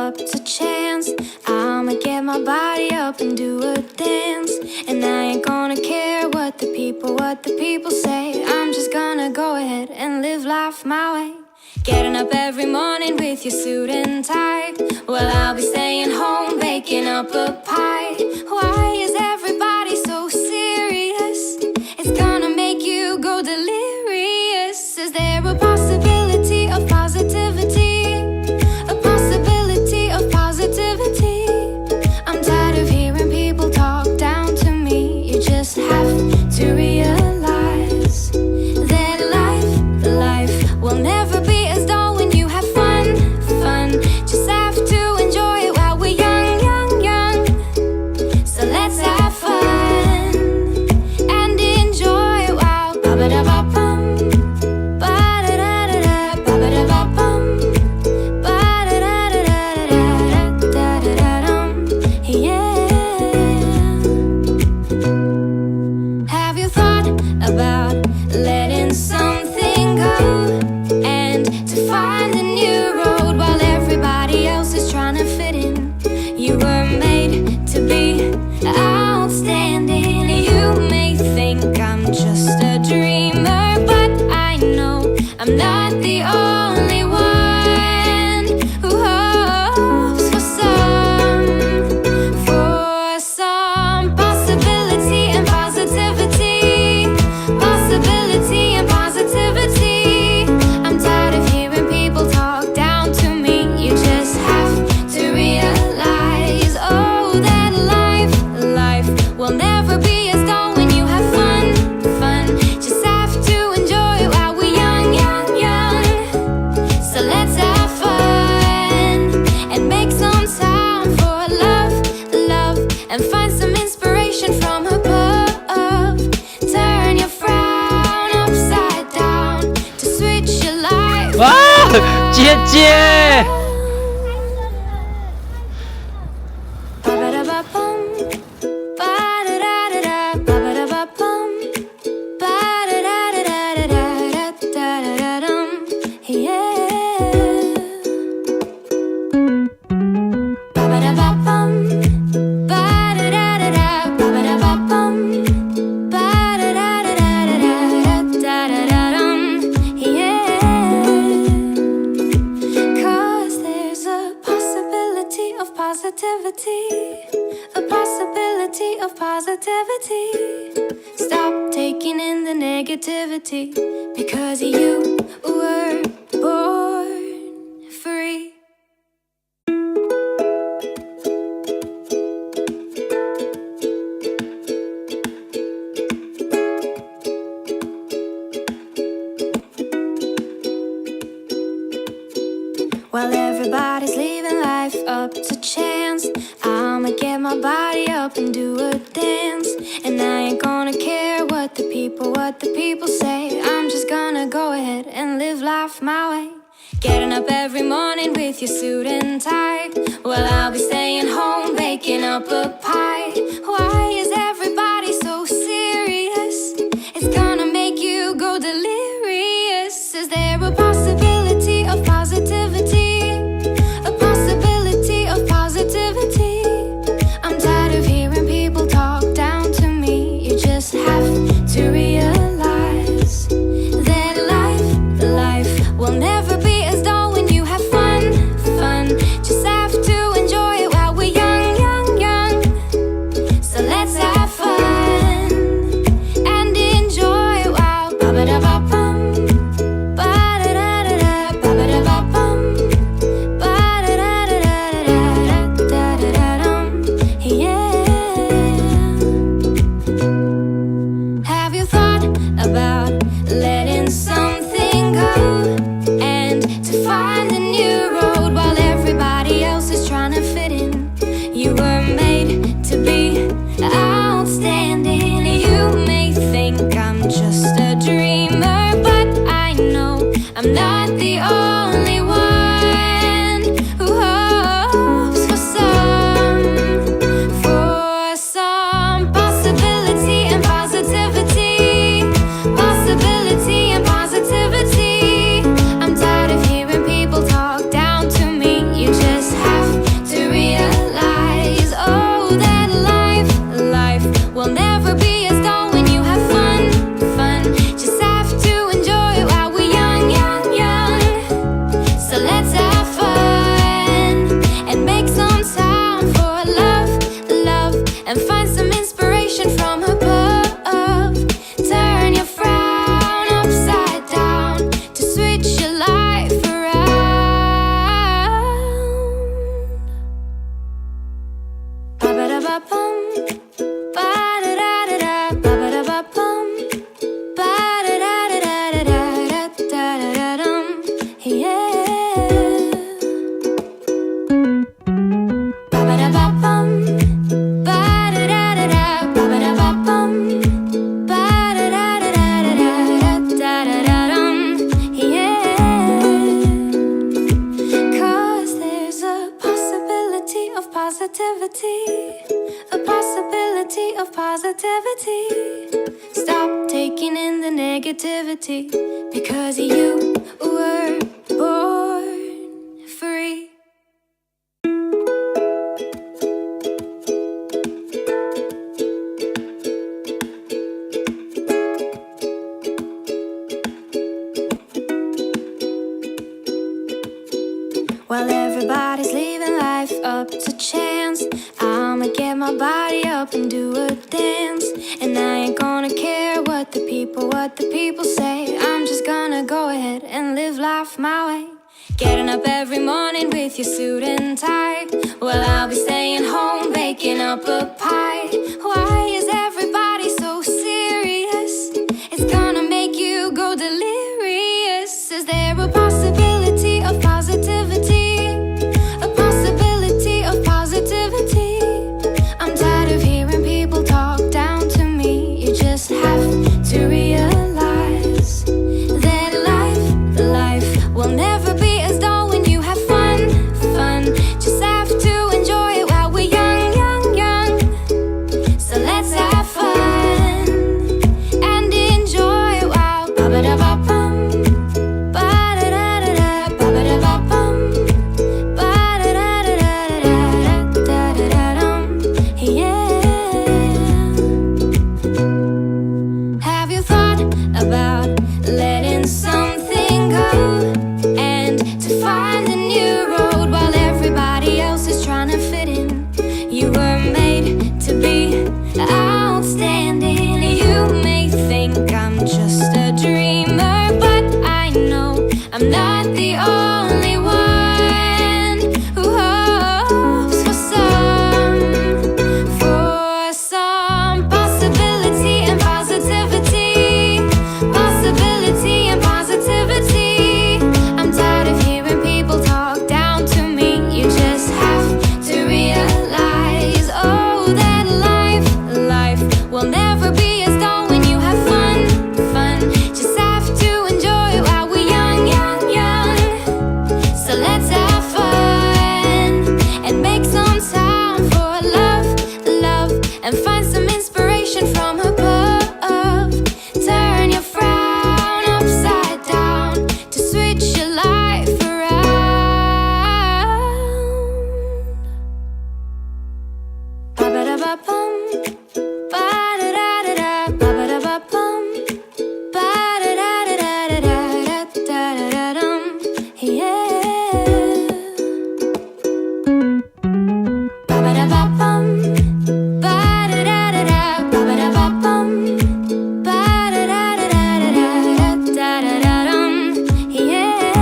up to chance. I'ma get my body up and do a dance. And I ain't gonna care what the people say. I'm just gonna go ahead and live life my way. Getting up every morning with your suit and tie. Well, I'll be staying home baking up a pie. Why is everybody so serious? It's gonna make you go delirious. Is there a possibility of positivity? A possibility of positivity? I'm tired of hearing people talk down to me. You just have to realize that life will never be as dull when you have fun. Just have to enjoy it while we're young. So let's have fun and enjoy it while ba-ba-da-ba-bum, ba-da-da-da-da, ba-ba-da-ba-bum, ba-da-da-da-da-da-da-da-da-dum. Yeah. Have you thought about letting something go and to find a new road while everybody else is trying to fit in? You were made to be outstanding. You may think I'm just a dreamer, but I know I'm not the only one who hopes for some possibility and positivity. Possibility and positivity. I'm tired of hearing people talk down to me. You just have to realize, oh, that life will never be as dull when you have fun. Just have to enjoy it while we're young. So let's have fun and make some time for love, and find some inspiration from above. Turn your frown upside down to switch your life. 哇，姐姐， Ba-ba-da-ba-bum, ba-da-da-da-da, ba-ba-da-ba-bum, ba-da-da-da-da-da-da-da-da-dum. Yeah. Ba-ba-da-ba-bum, ba-da-da-da-da, ba-ba-da-ba-bum, ba-da-da-da-da-da-da-da-dum. Yeah. 'Cause there's a possibility of positivity. A possibility of positivity. Stop taking in the negativity, because you were born free. While everybody's leaving life up to chance, I'ma get my body up and do a dance. And I ain't gonna care what the people say. I'm just gonna go ahead and live life my way. Getting up every morning with your suit and tie. Well, I'll be staying home baking up a pie. Why is everybody so serious? It's gonna make you go delirious. Is there a possibility of positivity? A possibility of positivity? I'm tired of hearing people talk down to me. You just have to realize that life will never be as dull when you have fun. Just have to enjoy it while we're young. Ba-ba-da-ba-bum, ba-da-da-da-da, ba-ba-da-ba-bum, ba-da-da-da-da-da-da-da-da-dum, yeah. 'Cause there's a possibility of positivity, a possibility of positivity. Stop taking in the negativity, because you were born free. While everybody's leaving life up to chance, I'ma get my body up and do a dance. And I ain't gonna care what the people say. I'm just gonna go ahead and live life my way. Getting up every morning with your suit and tie. Well, I'll be staying home baking up a pie. Why is everybody so serious? It's gonna make you go delirious. Is there a possibility of positivity? A possibility of positivity? I'm tired of hearing people talk down to me. You just have to realize that life will never be as dull when you have fun. Just have to enjoy it while we're young. So let's have fun and enjoy it while ba-ba-da-ba-bum, ba-da-da-da-da, ba-ba-da-ba-bum, ba-da-da-da-da-da-da-da-dum, yeah. Have you thought about letting something go and to find a new road while everybody else is trying to fit in? You were made to be outstanding. You may think I'm just a dreamer, but I know I'm not the only one who hopes for some possibility and positivity. Possibility and positivity. I'm tired of hearing people talk down to me. You just have to realize, oh, that life will never be as dull when you have fun. Just have to enjoy it while we're young. So let's have fun and make some time for love, and find some inspiration from above. Turn your frown upside down to switch your life around. Ba-ba-da-ba-bum, ba-da-da-da-da, ba-ba-da-ba-bum, ba-da-da-da-da-da-da-da-dum, yeah. Ba-ba-da-ba-bum, ba-da-da-da-da, ba-ba-da-ba-bum, ba-da-da-da-da-da-da-da-dum, yeah.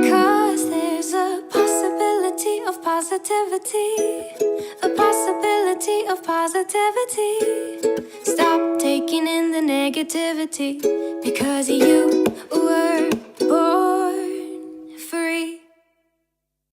'Cause there's a possibility of positivity, a possibility of positivity. Stop taking in the negativity, because you were